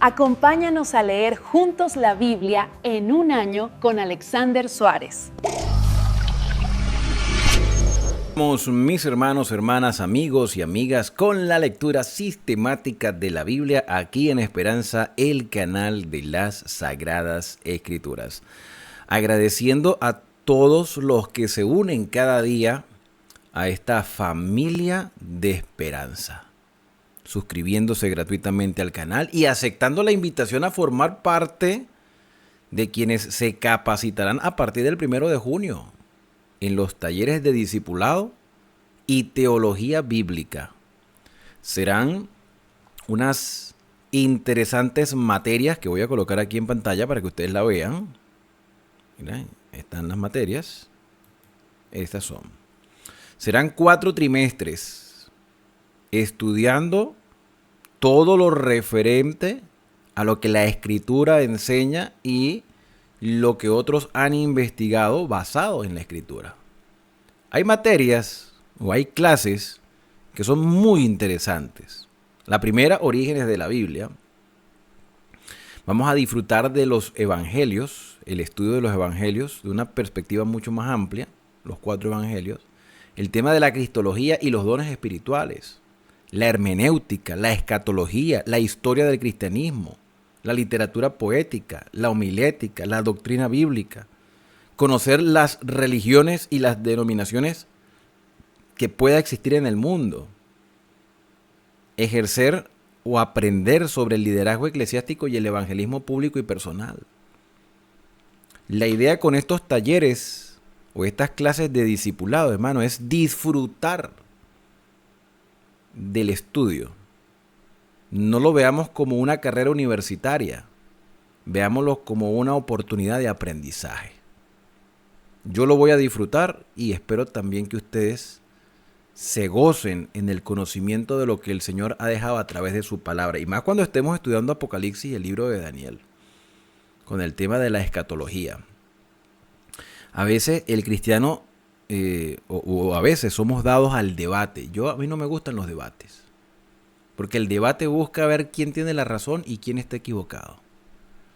Acompáñanos a leer juntos la Biblia en un año con Alexander Suárez. Mis hermanos, hermanas, amigos y amigas, con la lectura sistemática de la Biblia aquí en Esperanza, el canal de las Sagradas Escrituras. Agradeciendo a todos los que se unen cada día a esta familia de esperanza, suscribiéndose gratuitamente al canal y aceptando la invitación a formar parte de quienes se capacitarán a partir del 1 de junio en los talleres de discipulado y teología bíblica. Serán unas interesantes materias que voy a colocar aquí en pantalla para que ustedes la vean. Miren, están las materias. Estas son. Serán 4 trimestres estudiando todo lo referente a lo que la Escritura enseña y lo que otros han investigado basado en la Escritura. Hay materias o hay clases que son muy interesantes. La primera, Orígenes de la Biblia. Vamos a disfrutar de los evangelios, el estudio de los evangelios de una perspectiva mucho más amplia, los 4 evangelios, el tema de la cristología y los dones espirituales, la hermenéutica, la escatología, la historia del cristianismo, la literatura poética, la homilética, la doctrina bíblica, conocer las religiones y las denominaciones que pueda existir en el mundo, ejercer o aprender sobre el liderazgo eclesiástico y el evangelismo público y personal. La idea con estos talleres o estas clases de discipulado, hermano, es disfrutar del estudio. No lo veamos como una carrera universitaria, veámoslo como una oportunidad de aprendizaje. Yo lo voy a disfrutar y espero también que ustedes se gocen en el conocimiento de lo que el Señor ha dejado a través de su palabra. Y más cuando estemos estudiando Apocalipsis y el libro de Daniel, con el tema de la escatología. A veces el cristiano, o a veces somos dados al debate. A mí no me gustan los debates, porque el debate busca ver quién tiene la razón y quién está equivocado.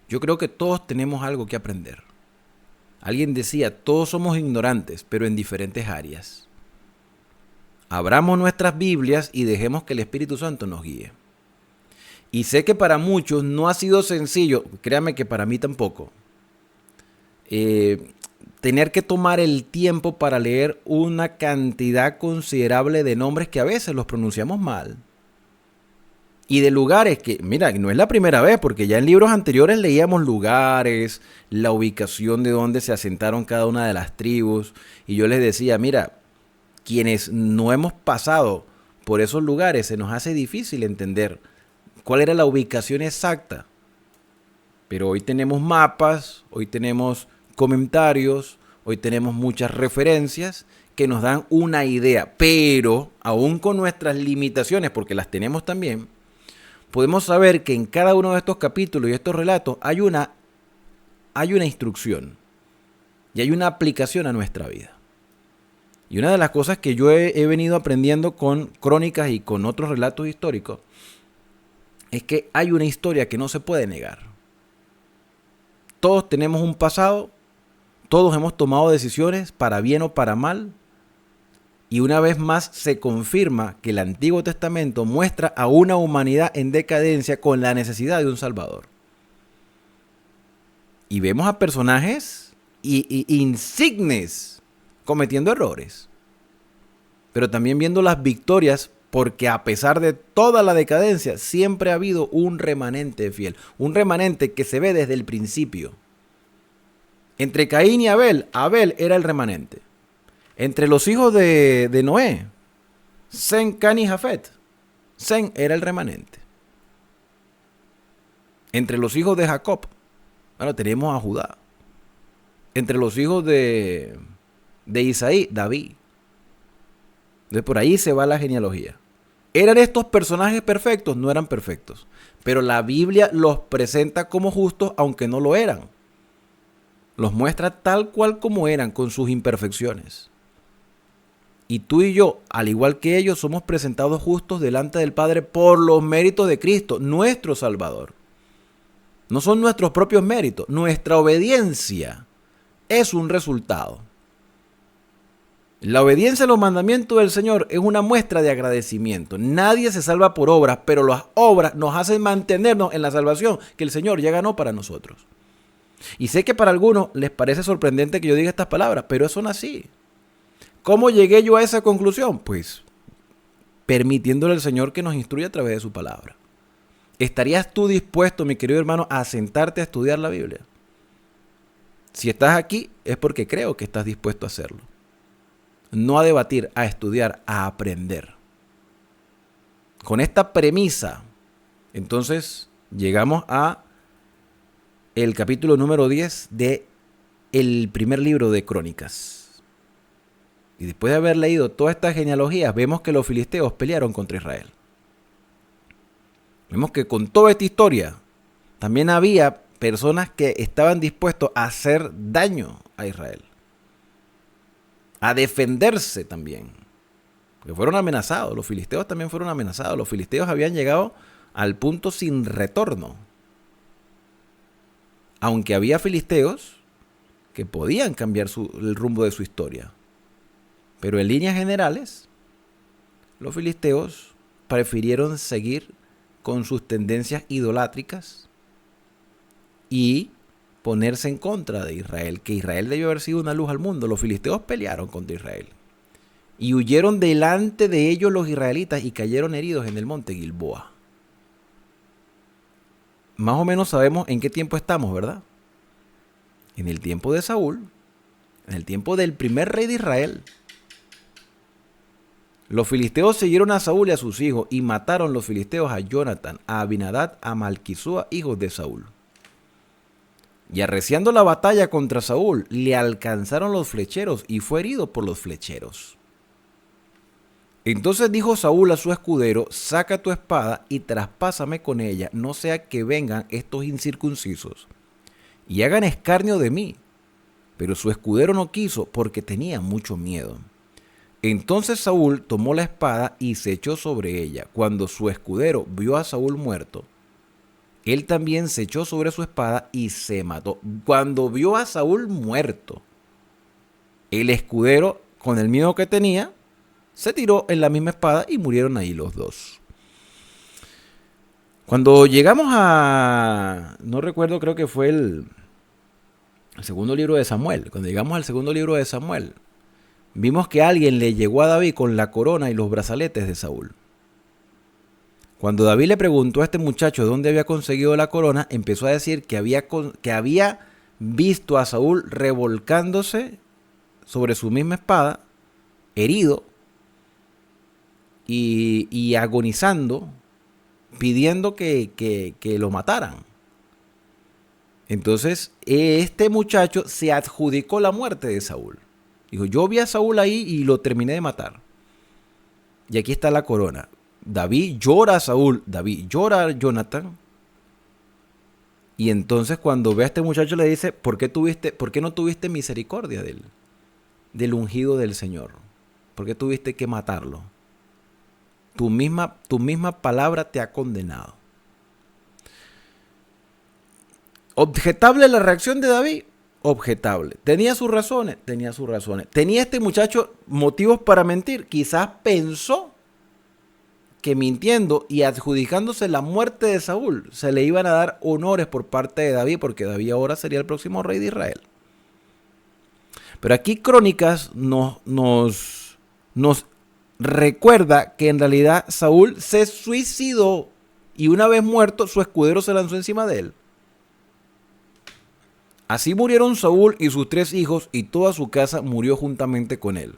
Yo creo que todos tenemos algo que aprender. Alguien decía, todos somos ignorantes, pero en diferentes áreas. Abramos nuestras Biblias y dejemos que el Espíritu Santo nos guíe. Y sé que para muchos no ha sido sencillo, créanme que para mí tampoco, tener que tomar el tiempo para leer una cantidad considerable de nombres que a veces los pronunciamos mal. Y de lugares que, mira, no es la primera vez, porque ya en libros anteriores leíamos lugares, la ubicación de donde se asentaron cada una de las tribus. Y yo les decía, mira, quienes no hemos pasado por esos lugares, se nos hace difícil entender cuál era la ubicación exacta. Pero hoy tenemos mapas, hoy tenemos comentarios, hoy tenemos muchas referencias que nos dan una idea. Pero, aún con nuestras limitaciones, porque las tenemos también, podemos saber que en cada uno de estos capítulos y estos relatos hay una instrucción y hay una aplicación a nuestra vida. Y una de las cosas que yo he venido aprendiendo con crónicas y con otros relatos históricos es que hay una historia que no se puede negar. Todos tenemos un pasado, todos hemos tomado decisiones para bien o para mal, y una vez más se confirma que el Antiguo Testamento muestra a una humanidad en decadencia con la necesidad de un Salvador. Y vemos a personajes insignes cometiendo errores, pero también viendo las victorias, porque a pesar de toda la decadencia, siempre ha habido un remanente fiel, un remanente que se ve desde el principio. Entre Caín y Abel, Abel era el remanente. Entre los hijos de Noé, Sem, Can y Jafet, Sem era el remanente. Entre los hijos de Jacob, bueno, tenemos a Judá. Entre los hijos de Isaí, David. Entonces por ahí se va la genealogía. ¿Eran estos personajes perfectos? No eran perfectos. Pero la Biblia los presenta como justos, aunque no lo eran. Los muestra tal cual como eran, con sus imperfecciones. Y tú y yo, al igual que ellos, somos presentados justos delante del Padre por los méritos de Cristo, nuestro Salvador. No son nuestros propios méritos. Nuestra obediencia es un resultado. La obediencia a los mandamientos del Señor es una muestra de agradecimiento. Nadie se salva por obras, pero las obras nos hacen mantenernos en la salvación que el Señor ya ganó para nosotros. Y sé que para algunos les parece sorprendente que yo diga estas palabras, pero son así. ¿Cómo llegué yo a esa conclusión? Pues permitiéndole al Señor que nos instruya a través de su palabra. ¿Estarías tú dispuesto, mi querido hermano, a sentarte a estudiar la Biblia? Si estás aquí es porque creo que estás dispuesto a hacerlo. No a debatir, a estudiar, a aprender. Con esta premisa, entonces llegamos a el capítulo número 10 de el primer libro de Crónicas. Y después de haber leído todas estas genealogías, vemos que los filisteos pelearon contra Israel. Vemos que con toda esta historia también había personas que estaban dispuestos a hacer daño a Israel, a defenderse también, porque fueron amenazados. Los filisteos también fueron amenazados. Los filisteos habían llegado al punto sin retorno. Aunque había filisteos que podían cambiar el rumbo de su historia. Pero en líneas generales, los filisteos prefirieron seguir con sus tendencias idolátricas y ponerse en contra de Israel, que Israel debió haber sido una luz al mundo. Los filisteos pelearon contra Israel y huyeron delante de ellos los israelitas y cayeron heridos en el monte Gilboa. Más o menos sabemos en qué tiempo estamos, ¿verdad? En el tiempo de Saúl, en el tiempo del primer rey de Israel. Los filisteos siguieron a Saúl y a sus hijos y mataron los filisteos a Jonatán, a Abinadab, a Malquisúa, hijos de Saúl. Y arreciando la batalla contra Saúl, le alcanzaron los flecheros y fue herido por los flecheros. Entonces dijo Saúl a su escudero: saca tu espada y traspásame con ella, no sea que vengan estos incircuncisos y hagan escarnio de mí. Pero su escudero no quiso porque tenía mucho miedo. Entonces Saúl tomó la espada y se echó sobre ella. Cuando su escudero vio a Saúl muerto, él también se echó sobre su espada y se mató. Cuando vio a Saúl muerto, el escudero, con el miedo que tenía, se tiró en la misma espada y murieron ahí los dos. Cuando llegamos a, no recuerdo, creo que fue el segundo libro de Samuel. Cuando llegamos al segundo libro de Samuel, vimos que alguien le llegó a David con la corona y los brazaletes de Saúl. Cuando David le preguntó a este muchacho dónde había conseguido la corona, empezó a decir que había visto a Saúl revolcándose sobre su misma espada, herido y agonizando, pidiendo que lo mataran. Entonces, este muchacho se adjudicó la muerte de Saúl. Dijo: yo vi a Saúl ahí y lo terminé de matar. Y aquí está la corona. David llora a Saúl, David llora a Jonatán. Y entonces cuando ve a este muchacho le dice: ¿por qué no tuviste misericordia del ungido del Señor? ¿Por qué tuviste que matarlo? Tu misma palabra te ha condenado. Objetable la reacción de David. Objetable. ¿Tenía sus razones? Tenía sus razones. ¿Tenía este muchacho motivos para mentir? Quizás pensó que mintiendo y adjudicándose la muerte de Saúl se le iban a dar honores por parte de David, porque David ahora sería el próximo rey de Israel. Pero aquí Crónicas nos recuerda que en realidad Saúl se suicidó y una vez muerto su escudero se lanzó encima de él. Así murieron Saúl y sus 3 hijos, y toda su casa murió juntamente con él.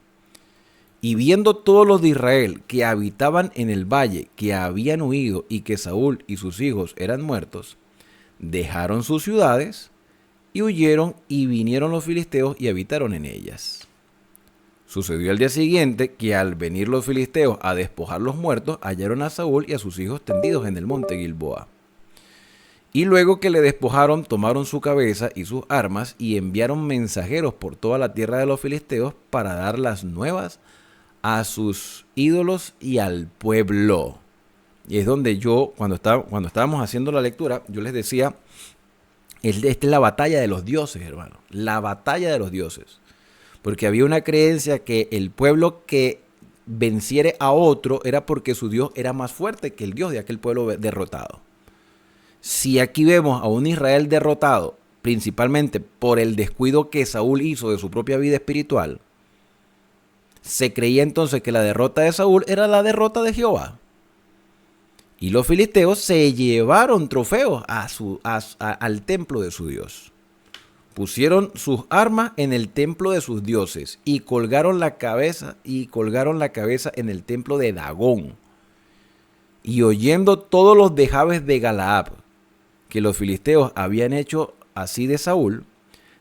Y viendo todos los de Israel que habitaban en el valle, que habían huido y que Saúl y sus hijos eran muertos, dejaron sus ciudades y huyeron, y vinieron los filisteos y habitaron en ellas. Sucedió al día siguiente que al venir los filisteos a despojar los muertos, hallaron a Saúl y a sus hijos tendidos en el monte Gilboa. Y luego que le despojaron, tomaron su cabeza y sus armas y enviaron mensajeros por toda la tierra de los filisteos para dar las nuevas a sus ídolos y al pueblo. Y es donde yo, cuando estábamos haciendo la lectura, yo les decía Esta es la batalla de los dioses, hermano. La batalla de los dioses. Porque había una creencia que el pueblo que venciere a otro era porque su Dios era más fuerte que el Dios de aquel pueblo derrotado. Si aquí vemos a un Israel derrotado, principalmente por el descuido que Saúl hizo de su propia vida espiritual, se creía entonces que la derrota de Saúl era la derrota de Jehová. Y los filisteos se llevaron trofeos al templo de su Dios. Pusieron sus armas en el templo de sus dioses y colgaron la cabeza en el templo de Dagón. Y oyendo todos los de Jabes de Galaad que los filisteos habían hecho así de Saúl,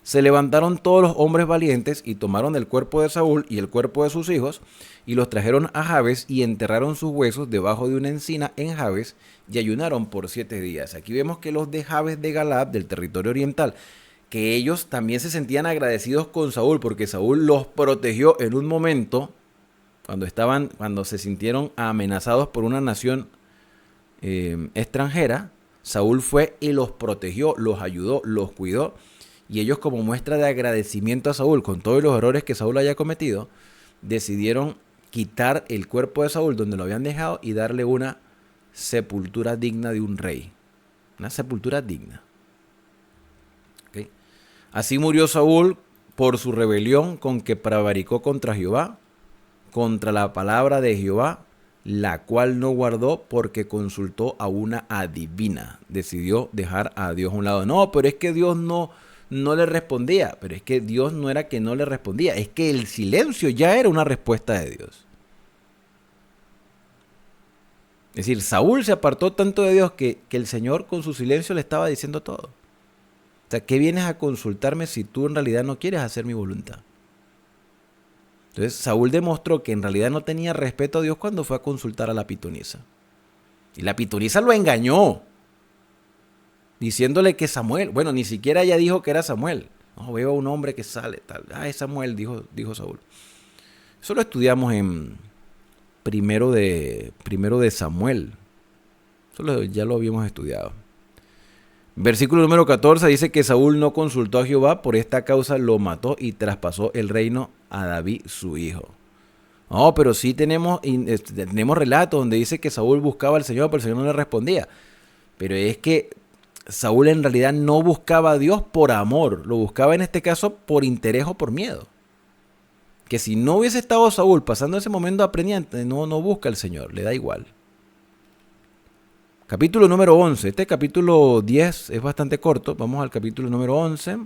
se levantaron todos los hombres valientes y tomaron el cuerpo de Saúl y el cuerpo de sus hijos y los trajeron a Jabes y enterraron sus huesos debajo de una encina en Jabes y ayunaron por 7 días. Aquí vemos que los de Jabes de Galaad, del territorio oriental, que ellos también se sentían agradecidos con Saúl porque Saúl los protegió en un momento cuando se sintieron amenazados por una nación extranjera. Saúl fue y los protegió, los ayudó, los cuidó. Y ellos, como muestra de agradecimiento a Saúl con todos los errores que Saúl haya cometido, decidieron quitar el cuerpo de Saúl donde lo habían dejado y darle una sepultura digna de un rey. Una sepultura digna. ¿Okay? Así murió Saúl por su rebelión con que prevaricó contra Jehová, contra la palabra de Jehová, la cual no guardó porque consultó a una adivina. Decidió dejar a Dios a un lado. No, pero es que Dios no le respondía. Pero es que Dios no era que no le respondía. Es que el silencio ya era una respuesta de Dios. Es decir, Saúl se apartó tanto de Dios que el Señor con su silencio le estaba diciendo todo. O sea, ¿qué vienes a consultarme si tú en realidad no quieres hacer mi voluntad? Entonces Saúl demostró que en realidad no tenía respeto a Dios cuando fue a consultar a la pitonisa. Y la pitonisa lo engañó, diciéndole que Samuel, bueno, ni siquiera ella dijo que era Samuel. No, veo a un hombre que sale, tal. Ah, es Samuel, dijo Saúl. Eso lo estudiamos en primero de Samuel. Eso ya lo habíamos estudiado. Versículo número 14 dice que Saúl no consultó a Jehová, por esta causa lo mató y traspasó el reino a David su hijo. No, pero sí tenemos relatos donde dice que Saúl buscaba al Señor, pero el Señor no le respondía. Pero es que Saúl en realidad no buscaba a Dios por amor, lo buscaba en este caso por interés o por miedo. Que si no hubiese estado Saúl pasando ese momento apremiante, no busca al Señor, le da igual. Capítulo número 11. Este capítulo 10 es bastante corto. Vamos al capítulo número 11.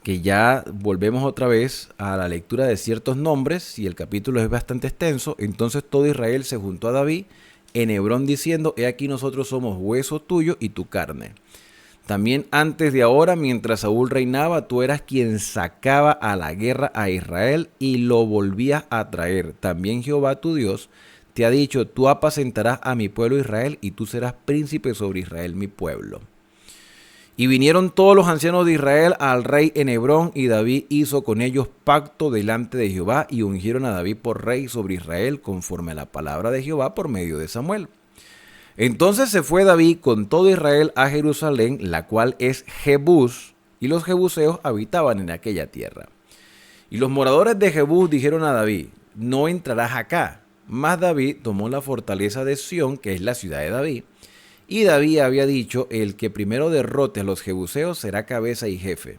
Que ya volvemos otra vez a la lectura de ciertos nombres. Y el capítulo es bastante extenso. Entonces todo Israel se juntó a David en Hebrón diciendo: He aquí nosotros somos hueso tuyo y tu carne. También antes de ahora, mientras Saúl reinaba, tú eras quien sacaba a la guerra a Israel y lo volvías a traer. También Jehová tu Dios te ha dicho: tú apacentarás a mi pueblo Israel y tú serás príncipe sobre Israel, mi pueblo. Y vinieron todos los ancianos de Israel al rey en Hebrón, y David hizo con ellos pacto delante de Jehová, y ungieron a David por rey sobre Israel, conforme a la palabra de Jehová por medio de Samuel. Entonces se fue David con todo Israel a Jerusalén, la cual es Jebús, y los jebuseos habitaban en aquella tierra. Y los moradores de Jebús dijeron a David: no entrarás acá. Mas David tomó la fortaleza de Sión, que es la ciudad de David, y David había dicho: el que primero derrote a los jebuseos será cabeza y jefe.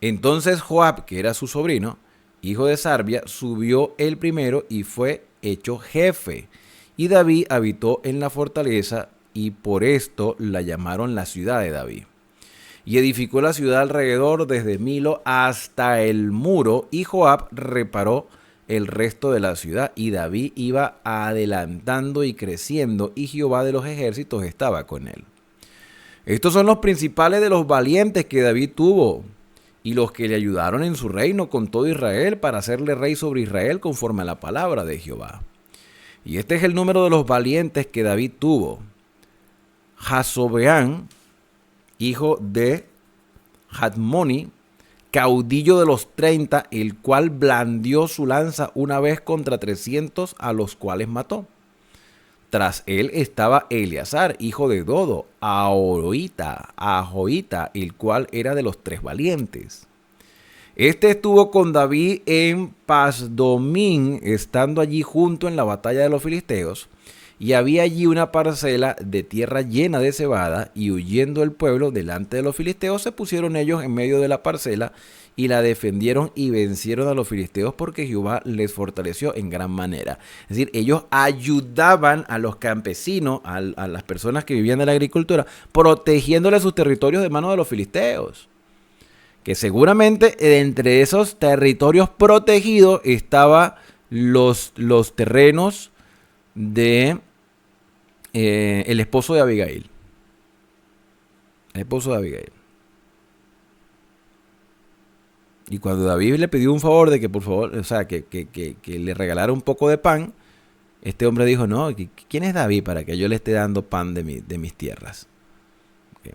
Entonces Joab, que era su sobrino, hijo de Sarbia, subió el primero y fue hecho jefe. Y David habitó en la fortaleza, y por esto la llamaron la ciudad de David. Y edificó la ciudad alrededor desde Milo hasta el muro, y Joab reparó el resto de la ciudad, y David iba adelantando y creciendo, y Jehová de los ejércitos estaba con él. Estos son los principales de los valientes que David tuvo, y los que le ayudaron en su reino con todo Israel, para hacerle rey sobre Israel conforme a la palabra de Jehová. Y este es el número de los valientes que David tuvo: Jasobeán, hijo de Jadmoni, caudillo de los 30, el cual blandió su lanza una vez contra 300, a los cuales mató. Tras él estaba Eleazar, hijo de Dodo, Ahoita, el cual era de los 3 valientes. Este estuvo con David en Pasdomín, estando allí junto en la batalla de los filisteos, y había allí una parcela de tierra llena de cebada, y huyendo el pueblo delante de los filisteos, se pusieron ellos en medio de la parcela, y la defendieron y vencieron a los filisteos, porque Jehová les fortaleció en gran manera. Es decir, ellos ayudaban a los campesinos, a las personas que vivían de la agricultura, protegiéndole sus territorios de manos de los filisteos. Que seguramente entre esos territorios protegidos estaban los terrenos de el esposo de Abigail. El esposo de Abigail. Y cuando David le pidió un favor de que por favor, o sea, que le regalara un poco de pan, este hombre dijo, no, ¿quién es David para que yo le esté dando pan de mis tierras? Okay.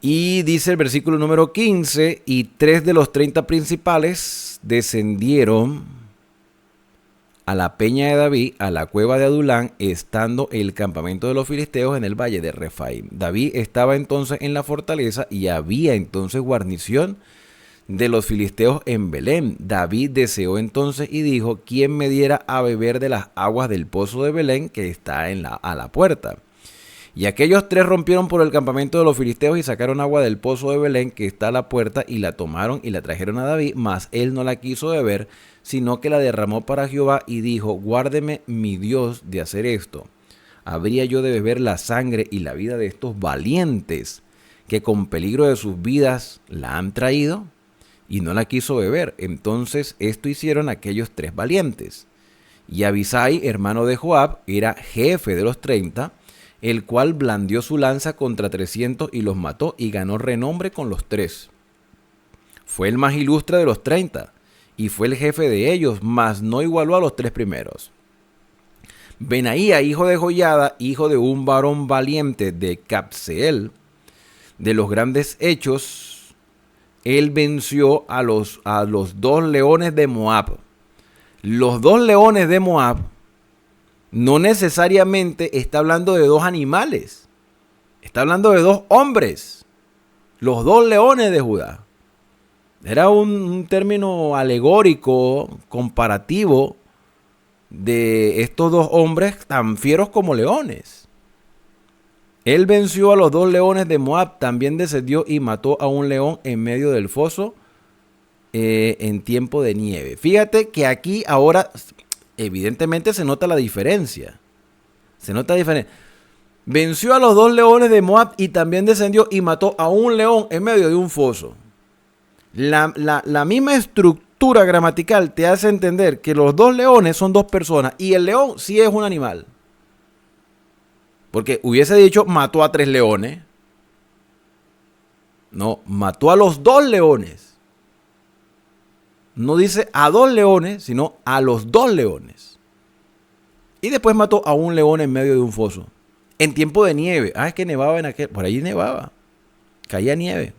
Y dice el versículo número 15, y 3 de los 30 principales descendieron a la peña de David, a la cueva de Adulán, estando el campamento de los filisteos en el valle de Refaim. David estaba entonces en la fortaleza y había entonces guarnición de los filisteos en Belén. David deseó entonces y dijo, ¿quién me diera a beber de las aguas del pozo de Belén que está a la puerta? Y aquellos 3 rompieron por el campamento de los filisteos y sacaron agua del pozo de Belén que está a la puerta y la tomaron y la trajeron a David, mas él no la quiso beber, sino que la derramó para Jehová y dijo, guárdeme mi Dios de hacer esto. ¿Habría yo de beber la sangre y la vida de estos valientes que con peligro de sus vidas la han traído? Y no la quiso beber. Entonces esto hicieron aquellos 3 valientes. Y Abisai, hermano de Joab, era jefe de los 30, el cual blandió su lanza contra 300 y los mató y ganó renombre con los 3. Fue el más ilustre de los 30 y fue el jefe de ellos, mas no igualó a los 3 primeros. Benaía, hijo de Joiada, hijo de un varón valiente de Capseel, de los grandes hechos, él venció a los 2 leones de Moab. Los 2 leones de Moab no necesariamente está hablando de 2 animales. Está hablando de 2 hombres. Los 2 leones de Judá. Era un término alegórico, comparativo, de estos 2 hombres tan fieros como leones. Él venció a los 2 leones de Moab, también descendió y mató a un león en medio del foso en tiempo de nieve. Fíjate que aquí ahora evidentemente se nota la diferencia. Se nota la diferencia. Venció a los 2 leones de Moab y también descendió y mató a un león en medio de un foso. La misma estructura gramatical te hace entender que los 2 leones son 2 personas y el león sí es un animal. Porque hubiese dicho mató a 3 leones. No, mató a los 2 leones. No dice a 2 leones, sino a los 2 leones. Y después mató a un león en medio de un foso. En tiempo de nieve. Es que nevaba en aquel. Por allí nevaba. Caía nieve.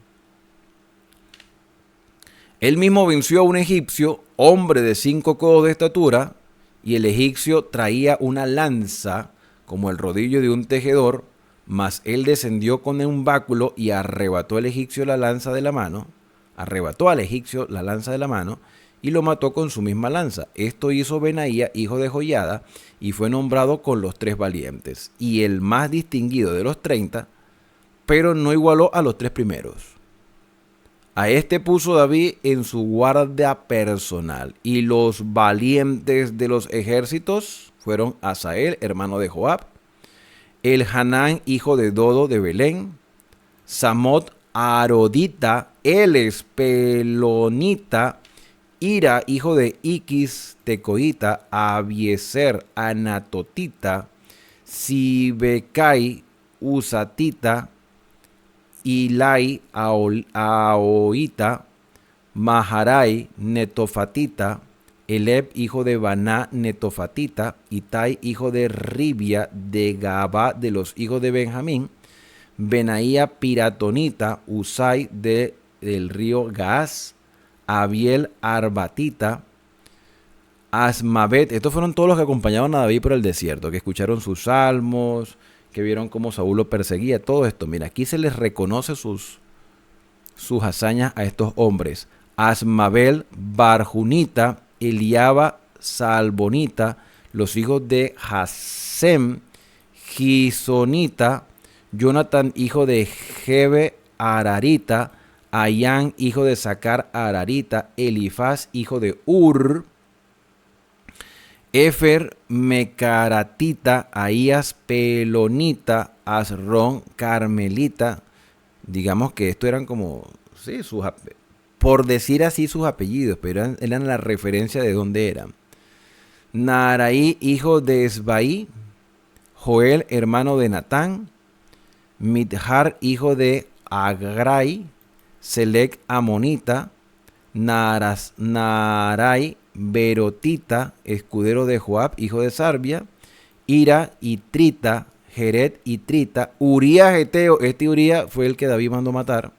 Él mismo venció a un egipcio, hombre de 5 codos de estatura, y el egipcio traía una lanza como el rodillo de un tejedor, mas él descendió con un báculo y arrebató al egipcio la lanza de la mano, y lo mató con su misma lanza. Esto hizo Benaía, hijo de Joiada, y fue nombrado con los 3 valientes, y el más distinguido de los 30, pero no igualó a los 3 primeros. A este puso David en su guardia personal, y los valientes de los ejércitos fueron Asael, hermano de Joab, Elhanán, hijo de Dodo de Belén, Samot Arodita, el Espelonita, Ira, hijo de Iquis Tecoita, Abieser Anatotita, Sibecai Usatita, Ilai Aoita, Maharai Netofatita, Eleb, hijo de Baná Netofatita, Itai, hijo de Ribia de Gabá de los hijos de Benjamín, Benaía Piratonita, Usai del río Gaas, Abiel Arbatita, Asmavet. Estos fueron todos los que acompañaban a David por el desierto, que escucharon sus salmos, que vieron cómo Saúl lo perseguía, todo esto. Mira, aquí se les reconoce sus hazañas a estos hombres. Asmabel, Barjunita, Eliaba, Salbonita, los hijos de Hasem, Gisonita, Jonathan, hijo de Gebe, Ararita, Ayán, hijo de Sacar, Ararita, Elifaz, hijo de Ur, Efer, Mecaratita, Ahías, Pelonita, Asrón, Carmelita. Digamos que esto eran como, sí, por decir así sus apellidos, pero eran la referencia de dónde eran. Naraí, hijo de Esbaí, Joel, hermano de Natán, Midjar, hijo de Agrai, Selec, amonita, Narai, Berotita, escudero de Joab, hijo de Sarbia, Ira, Itrita, Jeret, Itrita, Urías, Eteo, este Urías fue el que David mandó matar,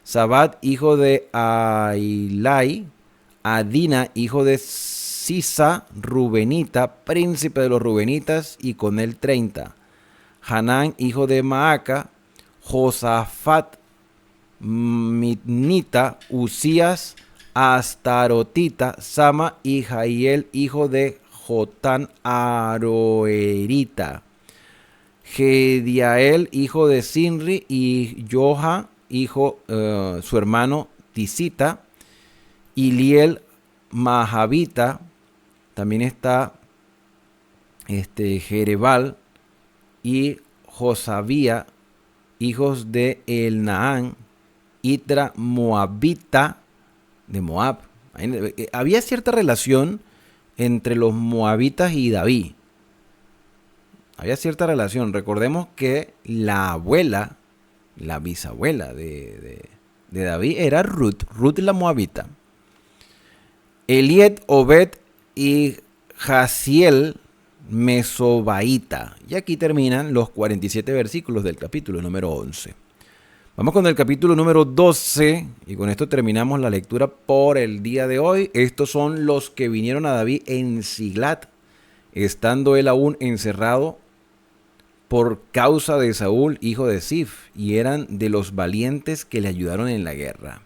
Sabat, hijo de Ailai, Adina, hijo de Sisa, Rubenita, príncipe de los Rubenitas, y con él 30. Hanán, hijo de Maaca, Josafat, Mitnita, Usías, Astarotita, Sama y Jaiel, hijo de Jotán, Aroerita. Gediael, hijo de Sinri, y Joha, hijo, su hermano Tisita. Iliel, Mahavita. También está Jerebal y Josabía, hijos de Elnaán. Itra, Moabita, de Moab. Había cierta relación entre los moabitas y David. Había cierta relación. Recordemos que la abuela, la bisabuela de David era Ruth. Ruth la moabita. Eliet, Obed y Jaziel, mesobaita. Y aquí terminan los 47 versículos del capítulo número 11. Vamos con el capítulo número 12 y con esto terminamos la lectura por el día de hoy. Estos son los que vinieron a David en Siglat, estando él aún encerrado por causa de Saúl, hijo de Sif, y eran de los valientes que le ayudaron en la guerra.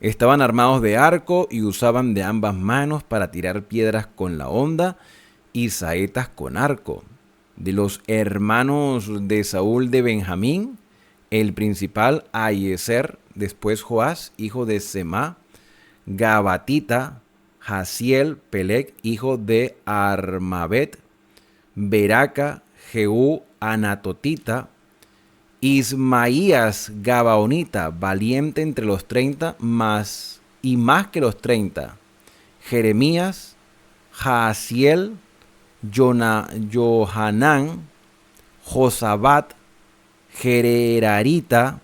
Estaban armados de arco y usaban de ambas manos para tirar piedras con la honda y saetas con arco. De los hermanos de Saúl de Benjamín, el principal Ahiezer, después Joás, hijo de Semá, Gabatita, Jaziel, Pelec, hijo de Armabet, Beraca, Jehú, Anatotita, Ismaías, Gabaonita, valiente entre los 30, más que los 30, Jeremías, Jaziel, Johanán, Josabat, Gerarita,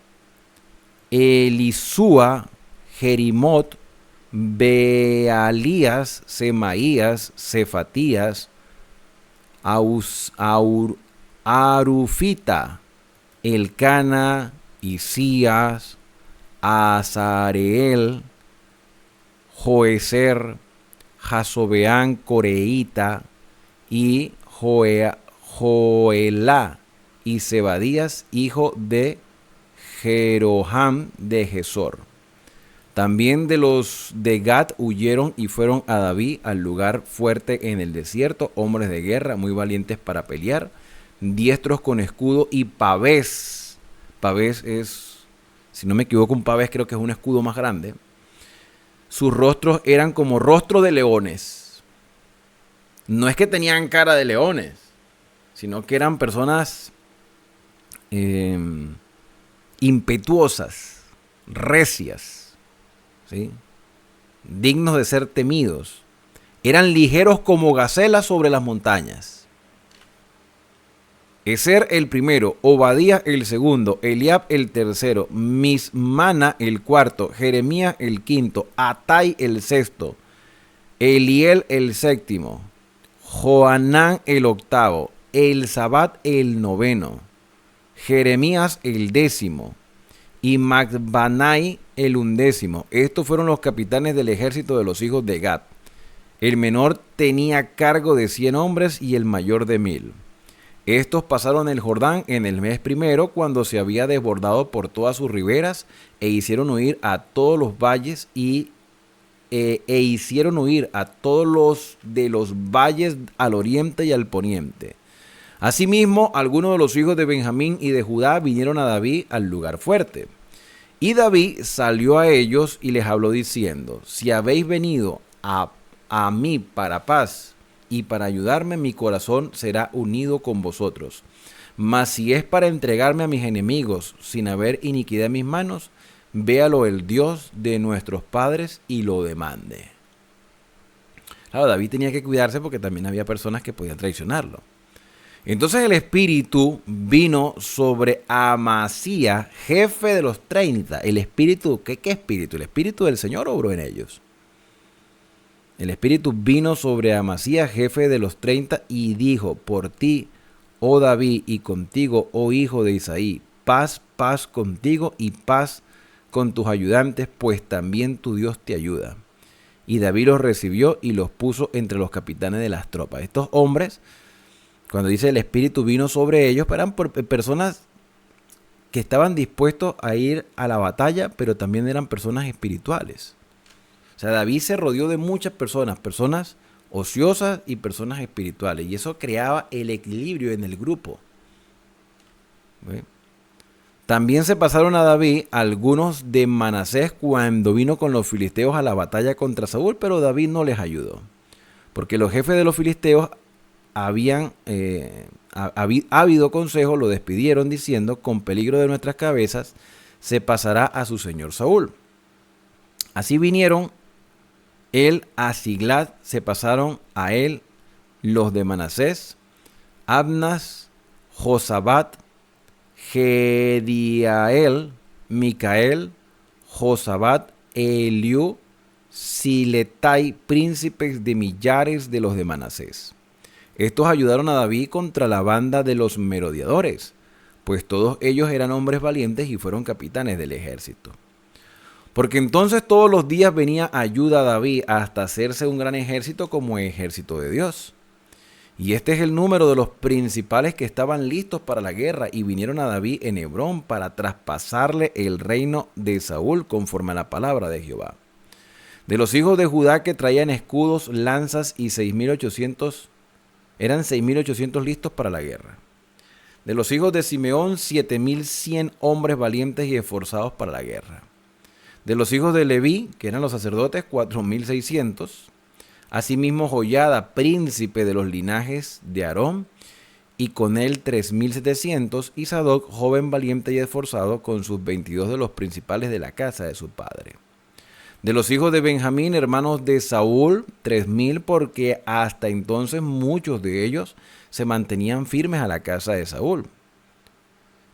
Elisúa, Jerimot, Bealías, Semaías, Cefatías, Arufita, Elcana, Isías, Azareel, Joezer, Jasobeán, Coreíta y Joelá y Zebadías, hijo de Jeroham de Gesor. También de los de Gad huyeron y fueron a David al lugar fuerte en el desierto, hombres de guerra muy valientes para pelear, diestros con escudo y pavés. Pavés es, si no me equivoco, un pavés creo que es un escudo más grande. Sus rostros eran como rostro de leones. No es que tenían cara de leones, sino que eran personas impetuosas, recias, ¿sí? Dignos de ser temidos. Eran ligeros como gacelas sobre las montañas. Ezer el primero, Obadías el segundo, Eliab el tercero, Mismana el cuarto, Jeremías el quinto, Atai el sexto, Eliel el séptimo, Joanán el octavo, Elzabat el noveno, Jeremías el décimo y Macbanai el undécimo. Estos fueron los capitanes del ejército de los hijos de Gad. El menor tenía cargo de 100 hombres y el mayor de 1000. Estos pasaron el Jordán en el mes primero, cuando se había desbordado por todas sus riberas, e hicieron huir a todos los valles e hicieron huir a todos los de los valles al oriente y al poniente. Asimismo, algunos de los hijos de Benjamín y de Judá vinieron a David al lugar fuerte. Y David salió a ellos y les habló diciendo: si habéis venido a mí para paz y para ayudarme, mi corazón será unido con vosotros. Mas si es para entregarme a mis enemigos sin haber iniquidad en mis manos, véalo el Dios de nuestros padres y lo demande. Claro, David tenía que cuidarse porque también había personas que podían traicionarlo. Entonces el espíritu vino sobre Amasía, jefe de los 30. El espíritu, ¿qué espíritu? ¿El espíritu del Señor obró en ellos? El espíritu vino sobre Amasía, jefe de los 30, y dijo: por ti, oh David, y contigo, oh hijo de Isaí, paz, paz contigo y paz con tus ayudantes, pues también tu Dios te ayuda. Y David los recibió y los puso entre los capitanes de las tropas. Estos hombres, cuando dice el espíritu vino sobre ellos, eran personas que estaban dispuestos a ir a la batalla, pero también eran personas espirituales. O sea, David se rodeó de muchas personas, personas ociosas y personas espirituales, y eso creaba el equilibrio en el grupo. ¿Ve? También se pasaron a David algunos de Manasés cuando vino con los filisteos a la batalla contra Saúl, pero David no les ayudó, porque los jefes de los filisteos habían habido consejo, lo despidieron diciendo: con peligro de nuestras cabezas se pasará a su señor Saúl. Así vinieron él a Siglat, se pasaron a él los de Manasés, Abnas, Josabat, Gediael, Micael, Josabat, Eliú, Siletai, príncipes de millares de los de Manasés. Estos ayudaron a David contra la banda de los merodeadores, pues todos ellos eran hombres valientes y fueron capitanes del ejército. Porque entonces todos los días venía ayuda a David hasta hacerse un gran ejército como ejército de Dios. Y este es el número de los principales que estaban listos para la guerra y vinieron a David en Hebrón para traspasarle el reino de Saúl conforme a la palabra de Jehová. De los hijos de Judá que traían escudos, lanzas y 6.800, eran 6.800 listos para la guerra. De los hijos de Simeón, 7.100 hombres valientes y esforzados para la guerra. De los hijos de Leví, que eran los sacerdotes, 4.600. Asimismo Joiada, príncipe de los linajes de Aarón, y con él 3.700. Y Sadoc, joven valiente y esforzado, con sus 22 de los principales de la casa de su padre. De los hijos de Benjamín, hermanos de Saúl, 3.000, porque hasta entonces muchos de ellos se mantenían firmes a la casa de Saúl.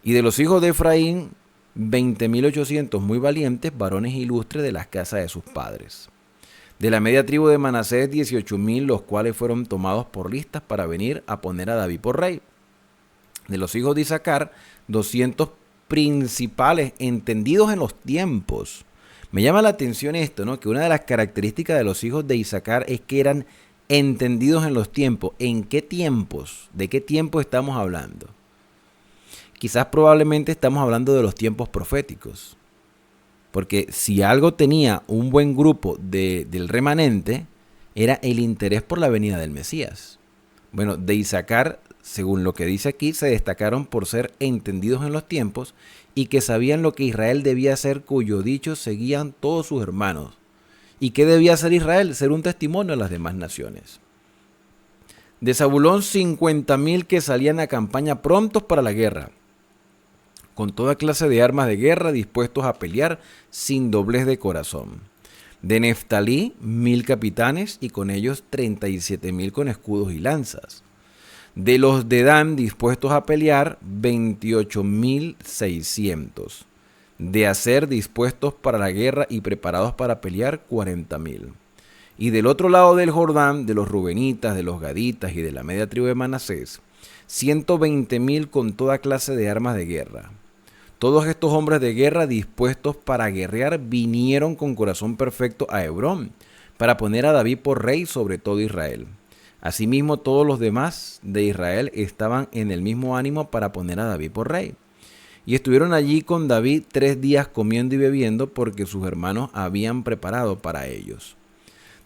Y de los hijos de Efraín, 20.800 muy valientes, varones ilustres de las casas de sus padres. De la media tribu de Manasés, 18.000, los cuales fueron tomados por listas para venir a poner a David por rey. De los hijos de Isaacar, 200 principales, entendidos en los tiempos. Me llama la atención esto, ¿no? Que una de las características de los hijos de Isaacar es que eran entendidos en los tiempos. ¿En qué tiempos? ¿De qué tiempo estamos hablando? Quizás probablemente estamos hablando de los tiempos proféticos. Porque si algo tenía un buen grupo del remanente, era el interés por la venida del Mesías. Bueno, de Isaacar, según lo que dice aquí, se destacaron por ser entendidos en los tiempos y que sabían lo que Israel debía hacer, cuyo dicho seguían todos sus hermanos. ¿Y qué debía hacer Israel? Ser un testimonio a las demás naciones. De Zabulón, 50.000 que salían a campaña prontos para la guerra, con toda clase de armas de guerra, dispuestos a pelear sin doblez de corazón. De Neftalí, 1.000 capitanes, y con ellos 37.000 con escudos y lanzas. De los de Dan, dispuestos a pelear, 28.600. De Aser, dispuestos para la guerra y preparados para pelear, 40.000. Y del otro lado del Jordán, de los rubenitas, de los gaditas y de la media tribu de Manasés, 120.000 con toda clase de armas de guerra. Todos estos hombres de guerra dispuestos para guerrear vinieron con corazón perfecto a Hebrón, para poner a David por rey sobre todo Israel. Asimismo, todos los demás de Israel estaban en el mismo ánimo para poner a David por rey. Y estuvieron allí con David 3 días comiendo y bebiendo porque sus hermanos habían preparado para ellos.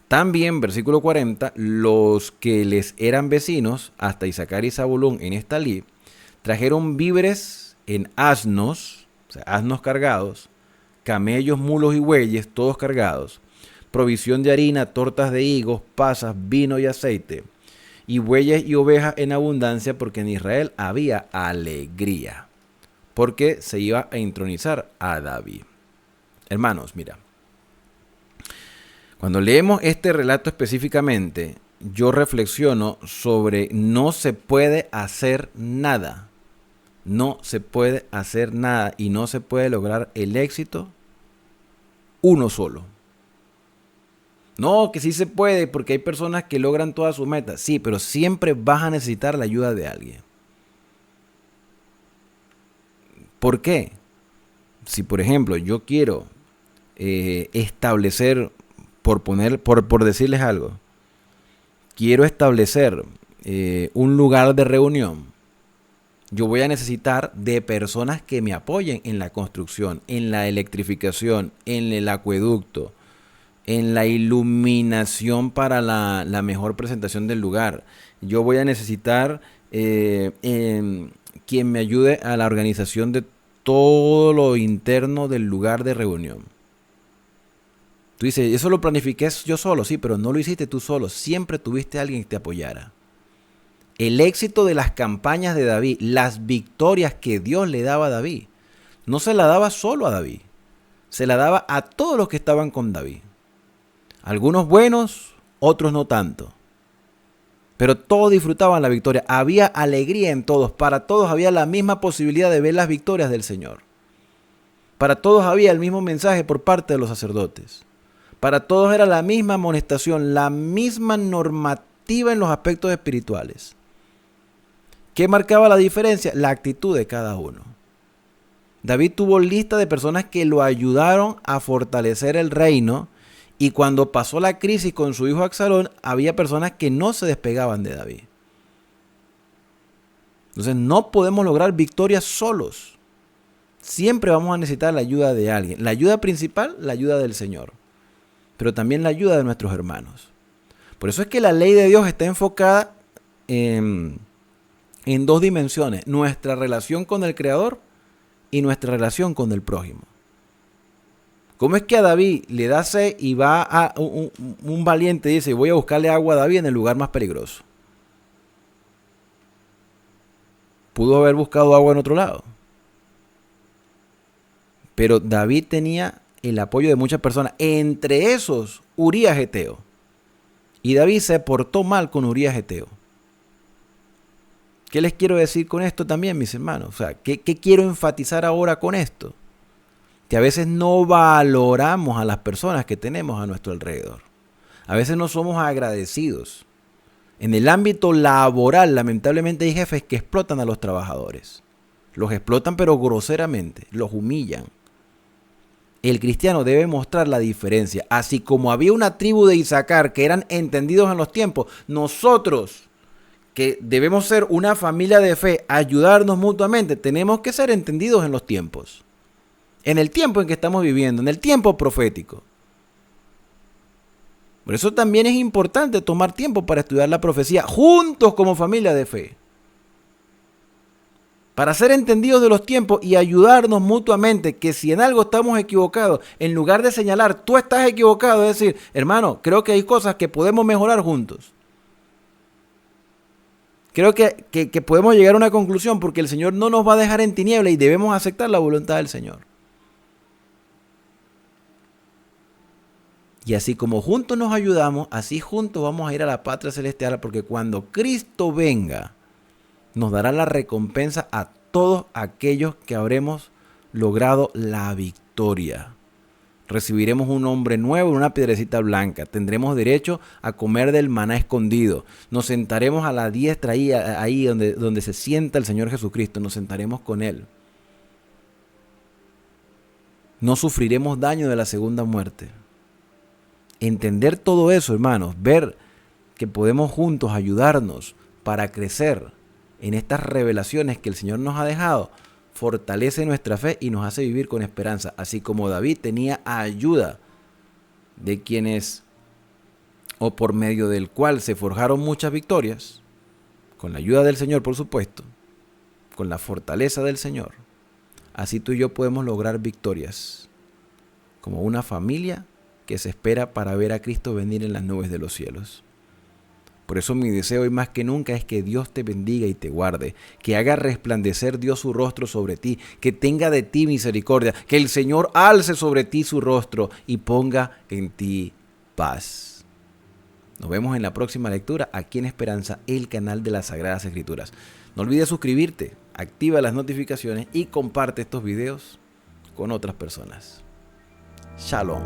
También, versículo 40, los que les eran vecinos, hasta Isaacar y Zabulón en Estalí, trajeron víveres en asnos, o sea, asnos cargados, camellos, mulos y bueyes, todos cargados, provisión de harina, tortas de higos, pasas, vino y aceite, y bueyes y ovejas en abundancia, porque en Israel había alegría, porque se iba a entronizar a David. Hermanos, mira, cuando leemos este relato específicamente, yo reflexiono sobre no se puede hacer nada. No se puede hacer nada y no se puede lograr el éxito uno solo. No, que sí se puede porque hay personas que logran todas sus metas. Sí, pero siempre vas a necesitar la ayuda de alguien. ¿Por qué? Si por ejemplo yo quiero establecer, por decirles algo, quiero establecer un lugar de reunión, yo voy a necesitar de personas que me apoyen en la construcción, en la electrificación, en el acueducto, en la iluminación para la mejor presentación del lugar. Yo voy a necesitar quien me ayude a la organización de todo lo interno del lugar de reunión. Tú dices, eso lo planifiqué yo solo, sí, pero no lo hiciste tú solo. Siempre tuviste a alguien que te apoyara. El éxito de las campañas de David, las victorias que Dios le daba a David, no se la daba solo a David, se la daba a todos los que estaban con David. Algunos buenos, otros no tanto. Pero todos disfrutaban la victoria. Había alegría en todos. Para todos había la misma posibilidad de ver las victorias del Señor. Para todos había el mismo mensaje por parte de los sacerdotes. Para todos era la misma amonestación, la misma normativa en los aspectos espirituales. ¿Qué marcaba la diferencia? La actitud de cada uno. David tuvo lista de personas que lo ayudaron a fortalecer el reino, y cuando pasó la crisis con su hijo Absalón, había personas que no se despegaban de David. Entonces no podemos lograr victorias solos. Siempre vamos a necesitar la ayuda de alguien. La ayuda principal, la ayuda del Señor, pero también la ayuda de nuestros hermanos. Por eso es que la ley de Dios está enfocada en dos dimensiones: nuestra relación con el Creador y nuestra relación con el prójimo. ¿Cómo es que a David le da sed y va a un valiente dice, voy a buscarle agua a David en el lugar más peligroso? Pudo haber buscado agua en otro lado. Pero David tenía el apoyo de muchas personas, entre esos Urías Geteo. Y David se portó mal con Urías Geteo. ¿Qué les quiero decir con esto también, mis hermanos? O sea, ¿qué quiero enfatizar ahora con esto? Que a veces no valoramos a las personas que tenemos a nuestro alrededor. A veces no somos agradecidos. En el ámbito laboral, lamentablemente hay jefes que explotan a los trabajadores. Los explotan pero groseramente, los humillan. El cristiano debe mostrar la diferencia. Así como había una tribu de Isaacar que eran entendidos en los tiempos, nosotros que debemos ser una familia de fe, ayudarnos mutuamente, tenemos que ser entendidos en los tiempos. En el tiempo en que estamos viviendo, en el tiempo profético. Por eso también es importante tomar tiempo para estudiar la profecía juntos como familia de fe. Para ser entendidos de los tiempos y ayudarnos mutuamente, que si en algo estamos equivocados, en lugar de señalar, tú estás equivocado, es decir, hermano, creo que hay cosas que podemos mejorar juntos. Creo que podemos llegar a una conclusión porque el Señor no nos va a dejar en tiniebla y debemos aceptar la voluntad del Señor. Y así como juntos nos ayudamos, así juntos vamos a ir a la patria celestial, porque cuando Cristo venga, nos dará la recompensa a todos aquellos que habremos logrado la victoria. Recibiremos un hombre nuevo en una piedrecita blanca. Tendremos derecho a comer del maná escondido. Nos sentaremos a la diestra ahí donde se sienta el Señor Jesucristo. Nos sentaremos con Él. No sufriremos daño de la segunda muerte. Entender todo eso, hermanos, ver que podemos juntos ayudarnos para crecer en estas revelaciones que el Señor nos ha dejado, fortalece nuestra fe y nos hace vivir con esperanza, así como David tenía ayuda de quienes, o por medio del cual se forjaron muchas victorias, con la ayuda del Señor, por supuesto, con la fortaleza del Señor. Así tú y yo podemos lograr victorias, como una familia que se espera para ver a Cristo venir en las nubes de los cielos. Por eso mi deseo hoy más que nunca es que Dios te bendiga y te guarde, que haga resplandecer Dios su rostro sobre ti, que tenga de ti misericordia, que el Señor alce sobre ti su rostro y ponga en ti paz. Nos vemos en la próxima lectura aquí en Esperanza, el canal de las Sagradas Escrituras. No olvides suscribirte, activa las notificaciones y comparte estos videos con otras personas. Shalom.